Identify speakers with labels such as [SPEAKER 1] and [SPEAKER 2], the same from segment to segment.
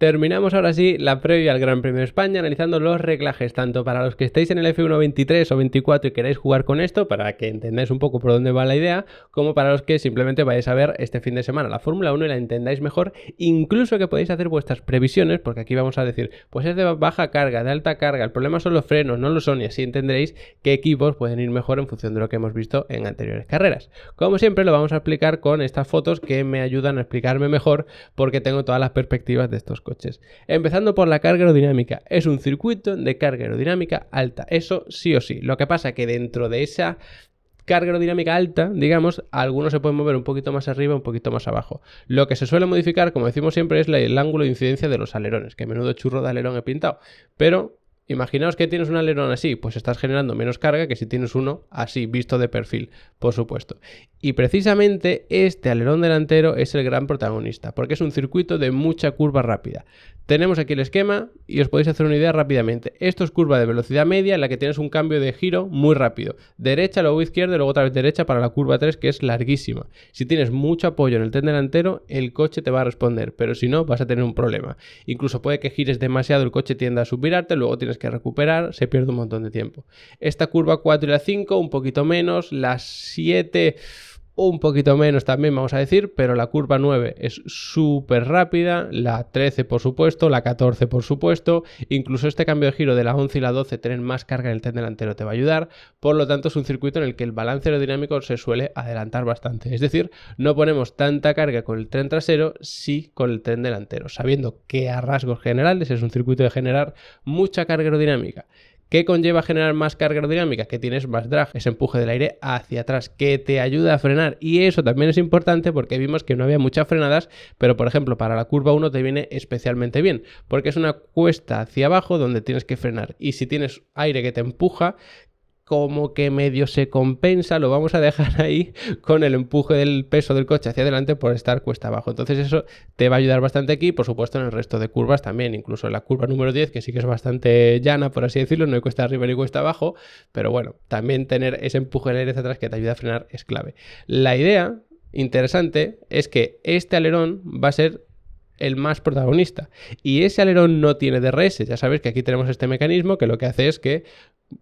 [SPEAKER 1] Terminamos ahora sí la previa al Gran Premio de España analizando los reglajes tanto para los que estéis en el F1 23 o 24 y queréis jugar con esto para que entendáis un poco por dónde va la idea, como para los que simplemente vais a ver este fin de semana la Fórmula 1 y la entendáis mejor, incluso que podéis hacer vuestras previsiones, porque aquí vamos a decir, pues es de baja carga, de alta carga, el problema son los frenos, no lo son, y así entenderéis qué equipos pueden ir mejor en función de lo que hemos visto en anteriores carreras. Como siempre lo vamos a explicar con estas fotos que me ayudan a explicarme mejor porque tengo todas las perspectivas de estos coches. Empezando por la carga aerodinámica, es un circuito de carga aerodinámica alta, eso sí o sí. Lo que pasa es que dentro de esa carga aerodinámica alta, digamos, algunos se pueden mover un poquito más arriba, un poquito más abajo. Lo que se suele modificar, como decimos siempre, es el ángulo de incidencia de los alerones, que menudo churro de alerón he pintado, pero imaginaos que tienes un alerón así, pues estás generando menos carga que si tienes uno así, visto de perfil, por supuesto. Y precisamente este alerón delantero es el gran protagonista, porque es un circuito de mucha curva rápida. Tenemos aquí el esquema y os podéis hacer una idea rápidamente. Esto es curva de velocidad media en la que tienes un cambio de giro muy rápido. Derecha, luego izquierda y luego otra vez derecha para la curva 3, que es larguísima. Si tienes mucho apoyo en el tren delantero, el coche te va a responder, pero si no, vas a tener un problema. Incluso puede que gires demasiado, el coche tienda a subirarte, luego tienes que recuperar, se pierde un montón de tiempo. Esta curva 4 y la 5, un poquito menos, las 7... un poquito menos también vamos a decir, pero la curva 9 es súper rápida, la 13 por supuesto, la 14 por supuesto, incluso este cambio de giro de la 11 y la 12, tener más carga en el tren delantero te va a ayudar, por lo tanto es un circuito en el que el balance aerodinámico se suele adelantar bastante, es decir, no ponemos tanta carga con el tren trasero, sí con el tren delantero, sabiendo que a rasgos generales es un circuito de generar mucha carga aerodinámica. ¿Qué conlleva generar más carga aerodinámica? Que tienes más drag, ese empuje del aire hacia atrás, que te ayuda a frenar. Y eso también es importante porque vimos que no había muchas frenadas, pero por ejemplo para la curva 1 te viene especialmente bien, porque es una cuesta hacia abajo donde tienes que frenar. Y si tienes aire que te empuja, como que medio se compensa, lo vamos a dejar ahí con el empuje del peso del coche hacia adelante por estar cuesta abajo. Entonces eso te va a ayudar bastante aquí, por supuesto en el resto de curvas también, incluso en la curva número 10, que sí que es bastante llana, por así decirlo, no hay cuesta arriba ni cuesta abajo, pero bueno, también tener ese empuje del aire hacia atrás que te ayuda a frenar es clave. La idea interesante es que este alerón va a ser el más protagonista y ese alerón no tiene DRS, ya sabéis que aquí tenemos este mecanismo que lo que hace es que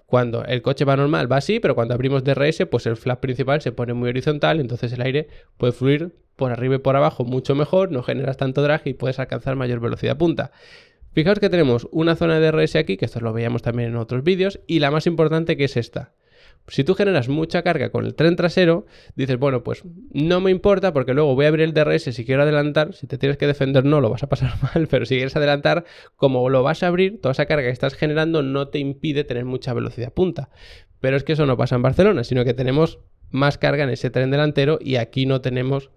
[SPEAKER 1] cuando el coche va normal va así, pero cuando abrimos DRS pues el flap principal se pone muy horizontal, entonces el aire puede fluir por arriba y por abajo mucho mejor, no generas tanto drag y puedes alcanzar mayor velocidad punta. Fijaos que tenemos una zona de DRS aquí, que esto lo veíamos también en otros vídeos, y la más importante que es esta. Si tú generas mucha carga con el tren trasero, dices, bueno, pues no me importa porque luego voy a abrir el DRS si quiero adelantar, si te tienes que defender no lo vas a pasar mal, pero si quieres adelantar, como lo vas a abrir, toda esa carga que estás generando no te impide tener mucha velocidad punta. Pero es que eso no pasa en Barcelona, sino que tenemos más carga en ese tren delantero y aquí no tenemos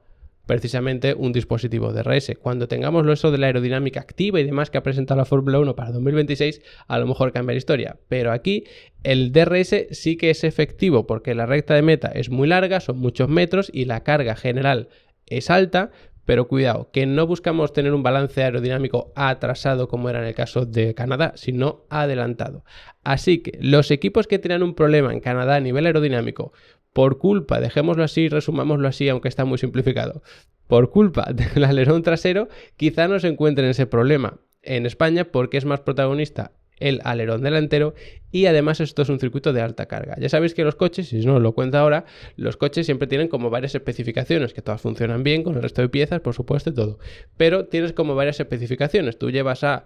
[SPEAKER 1] precisamente un dispositivo DRS. Cuando tengamos eso de la aerodinámica activa y demás que ha presentado la Fórmula 1 para 2026, a lo mejor cambia la historia. Pero aquí el DRS sí que es efectivo porque la recta de meta es muy larga, son muchos metros y la carga general es alta, pero cuidado, que no buscamos tener un balance aerodinámico atrasado como era en el caso de Canadá, sino adelantado. Así que los equipos que tienen un problema en Canadá a nivel aerodinámico, por culpa, dejémoslo así, resumámoslo así, aunque está muy simplificado, por culpa del alerón trasero, quizá no se encuentren ese problema en España porque es más protagonista el alerón delantero y además esto es un circuito de alta carga. Ya sabéis que los coches, si no os lo cuento ahora, los coches siempre tienen como varias especificaciones, que todas funcionan bien con el resto de piezas, por supuesto, y todo. Pero tienes como varias especificaciones. Tú llevas a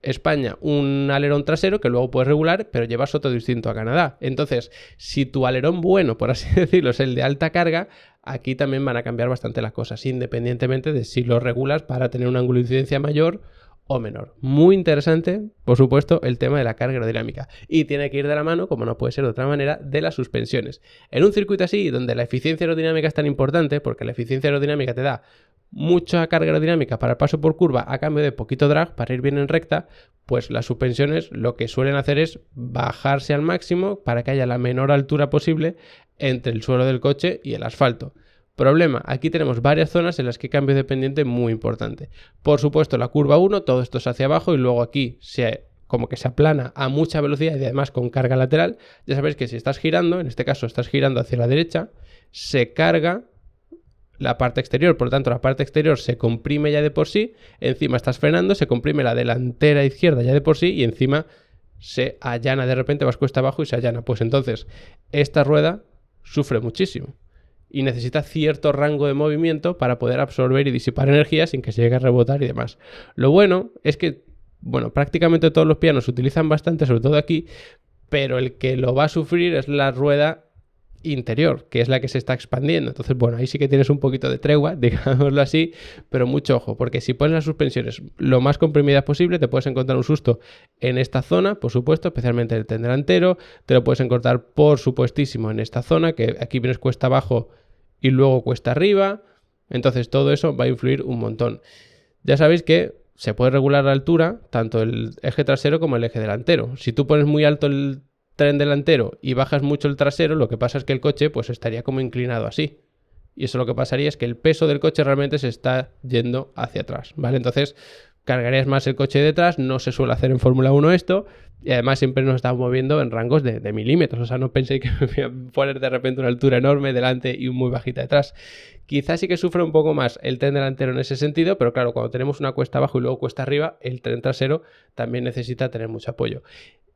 [SPEAKER 1] España un alerón trasero que luego puedes regular, pero llevas otro distinto a Canadá. Entonces, si tu alerón bueno, por así decirlo, es el de alta carga, aquí también van a cambiar bastante las cosas, independientemente de si lo regulas para tener un ángulo de incidencia mayor o menor. Muy interesante, por supuesto, el tema de la carga aerodinámica. Y tiene que ir de la mano, como no puede ser de otra manera, de las suspensiones. En un circuito así, donde la eficiencia aerodinámica es tan importante, porque la eficiencia aerodinámica te da mucha carga aerodinámica para el paso por curva a cambio de poquito drag para ir bien en recta, pues las suspensiones lo que suelen hacer es bajarse al máximo para que haya la menor altura posible entre el suelo del coche y el asfalto. Problema, aquí tenemos varias zonas en las que hay cambio de pendiente muy importante. Por supuesto, la curva 1, todo esto es hacia abajo y luego aquí como que se aplana a mucha velocidad y además con carga lateral. Ya sabéis que si estás girando, en este caso estás girando hacia la derecha, se carga la parte exterior, por lo tanto la parte exterior se comprime ya de por sí, encima estás frenando, se comprime la delantera izquierda ya de por sí y encima se allana de repente, vas cuesta abajo y se allana. Pues entonces esta rueda sufre muchísimo y necesita cierto rango de movimiento para poder absorber y disipar energía sin que se llegue a rebotar y demás. Lo bueno es que, bueno, prácticamente todos los pianos se utilizan bastante, sobre todo aquí, pero el que lo va a sufrir es la rueda interior, que es la que se está expandiendo. Entonces, bueno, ahí sí que tienes un poquito de tregua, digámoslo así, pero mucho ojo, porque si pones las suspensiones lo más comprimidas posible, te puedes encontrar un susto en esta zona, por supuesto, especialmente en el tren delantero, te lo puedes encontrar, por supuestísimo, en esta zona, que aquí vienes cuesta abajo y luego cuesta arriba. Entonces, todo eso va a influir un montón. Ya sabéis que se puede regular la altura, tanto el eje trasero como el eje delantero. Si tú pones muy alto el tren delantero y bajas mucho el trasero, lo que pasa es que el coche pues estaría como inclinado así. Y eso lo que pasaría es que el peso del coche realmente se está yendo hacia atrás, ¿vale? Entonces cargarías más el coche detrás, no se suele hacer en Fórmula 1 esto, y además siempre nos estamos moviendo en rangos de milímetros, o sea, no penséis que me voy a poner de repente una altura enorme delante y muy bajita detrás. Quizás sí que sufre un poco más el tren delantero en ese sentido, pero claro, cuando tenemos una cuesta abajo y luego cuesta arriba, el tren trasero también necesita tener mucho apoyo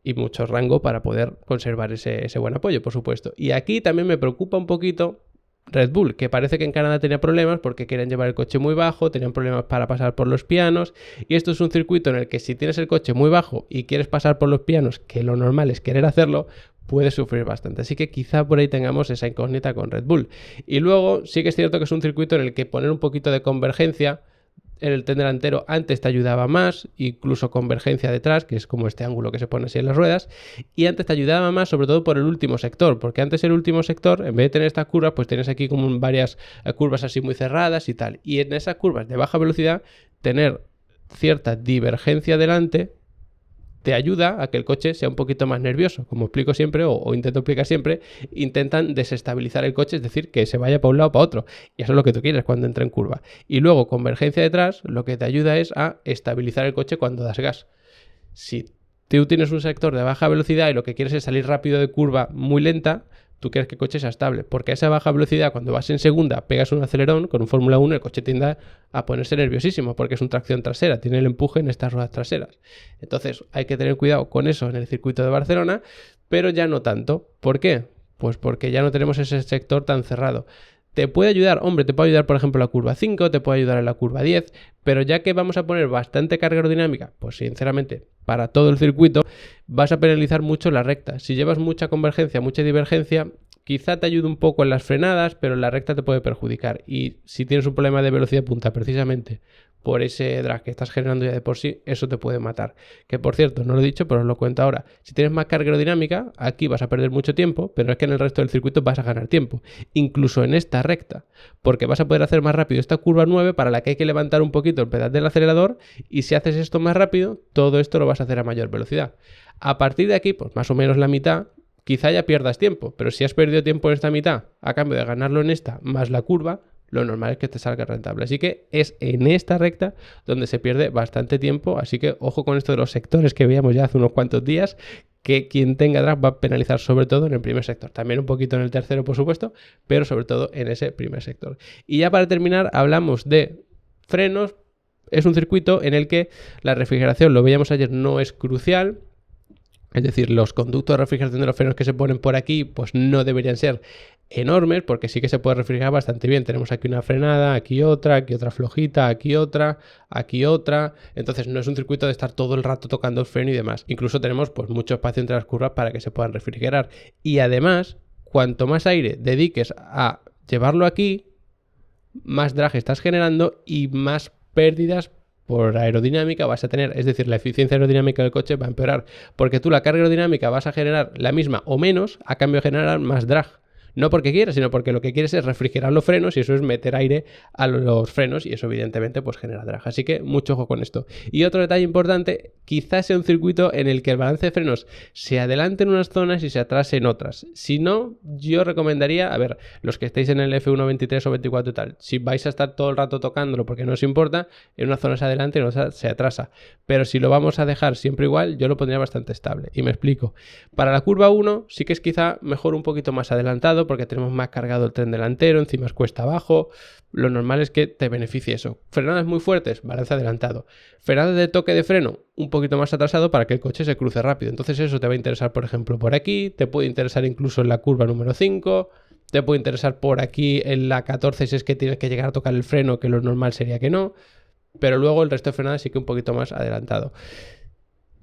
[SPEAKER 1] y mucho rango para poder conservar ese buen apoyo, por supuesto. Y aquí también me preocupa un poquito Red Bull, que parece que en Canadá tenía problemas porque querían llevar el coche muy bajo, tenían problemas para pasar por los pianos, y esto es un circuito en el que si tienes el coche muy bajo y quieres pasar por los pianos, que lo normal es querer hacerlo, puedes sufrir bastante. Así que quizá por ahí tengamos esa incógnita con Red Bull. Y luego sí que es cierto que es un circuito en el que poner un poquito de convergencia en el tren delantero antes te ayudaba más, incluso convergencia detrás, que es como este ángulo que se pone así en las ruedas, y antes te ayudaba más sobre todo por el último sector, porque antes el último sector, en vez de tener estas curvas, pues tienes aquí como varias curvas así muy cerradas y tal, y en esas curvas de baja velocidad tener cierta divergencia delante te ayuda a que el coche sea un poquito más nervioso. Como explico siempre, o intento explicar siempre, intentan desestabilizar el coche, es decir, que se vaya para un lado o para otro. Y eso es lo que tú quieres cuando entra en curva. Y luego, convergencia detrás, lo que te ayuda es a estabilizar el coche cuando das gas. Si tú tienes un sector de baja velocidad y lo que quieres es salir rápido de curva muy lenta, tú quieres que el coche sea estable, porque a esa baja velocidad, cuando vas en segunda, pegas un acelerón, con un Fórmula 1 el coche tiende a ponerse nerviosísimo, porque es una tracción trasera, tiene el empuje en estas ruedas traseras. Entonces hay que tener cuidado con eso en el circuito de Barcelona, pero ya no tanto. ¿Por qué? Pues porque ya no tenemos ese sector tan cerrado. ¿Te puede ayudar? Hombre, te puede ayudar, por ejemplo, la curva 5, te puede ayudar en la curva 10, pero ya que vamos a poner bastante carga aerodinámica, pues sinceramente, para todo el circuito, vas a penalizar mucho la recta. Si llevas mucha convergencia, mucha divergencia, quizá te ayude un poco en las frenadas, pero en la recta te puede perjudicar. Y si tienes un problema de velocidad punta precisamente por ese drag que estás generando ya de por sí, eso te puede matar. Que por cierto, no lo he dicho, pero os lo cuento ahora. Si tienes más carga aerodinámica, aquí vas a perder mucho tiempo, pero es que en el resto del circuito vas a ganar tiempo. Incluso en esta recta, porque vas a poder hacer más rápido esta curva 9 para la que hay que levantar un poquito el pedal del acelerador, y si haces esto más rápido, todo esto lo vas a hacer a mayor velocidad. A partir de aquí, pues más o menos la mitad, quizá ya pierdas tiempo, pero si has perdido tiempo en esta mitad, a cambio de ganarlo en esta, más la curva, lo normal es que te salga rentable. Así que es en esta recta donde se pierde bastante tiempo, así que ojo con esto de los sectores que veíamos ya hace unos cuantos días, que quien tenga drag va a penalizar sobre todo en el primer sector, también un poquito en el tercero por supuesto, pero sobre todo en ese primer sector. Y ya para terminar hablamos de frenos. Es un circuito en el que la refrigeración, lo veíamos ayer, no es crucial. Es decir, los conductos de refrigeración de los frenos que se ponen por aquí pues no deberían ser enormes, porque sí que se puede refrigerar bastante bien. Tenemos aquí una frenada, aquí otra flojita, aquí otra. Entonces no es un circuito de estar todo el rato tocando el freno y demás. Incluso tenemos pues mucho espacio entre las curvas para que se puedan refrigerar. Y además, cuanto más aire dediques a llevarlo aquí, más drag estás generando y más pérdidas por aerodinámica vas a tener, es decir, la eficiencia aerodinámica del coche va a empeorar, porque tú la carga aerodinámica vas a generar la misma o menos a cambio de generar más drag. No porque quieras, sino porque lo que quieres es refrigerar los frenos y eso es meter aire a los frenos y eso evidentemente pues genera drag. Así que mucho ojo con esto. Y otro detalle importante, quizás sea un circuito en el que el balance de frenos se adelante en unas zonas y se atrase en otras. Si no, yo recomendaría, a ver, los que estéis en el F1 23 o 24 y tal, si vais a estar todo el rato tocándolo porque no os importa, en una zona se adelanta y en otra se atrasa. Pero si lo vamos a dejar siempre igual, yo lo pondría bastante estable. Y me explico. Para la curva 1 sí que es quizá mejor un poquito más adelantado, todo porque tenemos más cargado el tren delantero, encima es cuesta abajo. Lo normal es que te beneficie eso. Frenadas muy fuertes, balance adelantado. Frenadas de toque de freno, un poquito más atrasado para que el coche se cruce rápido. Entonces eso te va a interesar, por ejemplo, por aquí, te puede interesar incluso en la curva número 5, te puede interesar por aquí en la 14 si es que tienes que llegar a tocar el freno, que lo normal sería que no. Pero luego el resto de frenadas sí que un poquito más adelantado.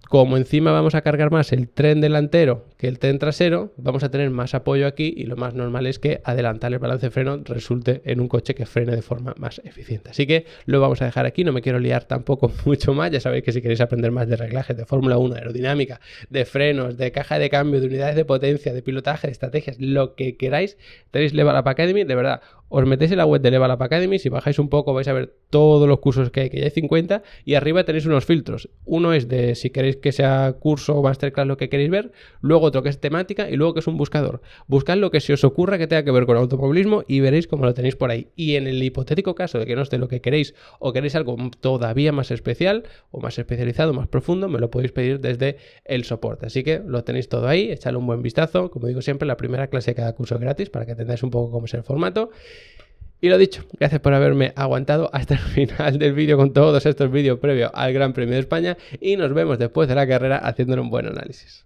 [SPEAKER 1] Como encima vamos a cargar más el tren delantero que el tren trasero, vamos a tener más apoyo aquí y lo más normal es que adelantar el balance de freno resulte en un coche que frene de forma más eficiente. Así que lo vamos a dejar aquí, no me quiero liar tampoco mucho más. Ya sabéis que si queréis aprender más de reglajes de Fórmula 1, de aerodinámica, de frenos, de caja de cambio, de unidades de potencia, de pilotaje, de estrategias, lo que queráis, tenéis Level Up Academy. De verdad, os metéis en la web de Level Up Academy, si bajáis un poco vais a ver todos los cursos que ya hay 50, y arriba tenéis unos filtros. Uno es de si queréis que sea curso o masterclass lo que queréis ver, luego otro que es temática y luego que es un buscador. Buscad lo que se os ocurra que tenga que ver con automovilismo y veréis cómo lo tenéis por ahí. Y en el hipotético caso de que no esté lo que queréis o queréis algo todavía más especial o más especializado, más profundo, me lo podéis pedir desde el soporte. Así que lo tenéis todo ahí, echadle un buen vistazo. Como digo siempre, la primera clase de cada curso es gratis para que entendáis un poco cómo es el formato. Y lo dicho, gracias por haberme aguantado hasta el final del vídeo con todos estos vídeos previos al Gran Premio de España y nos vemos después de la carrera haciéndole un buen análisis.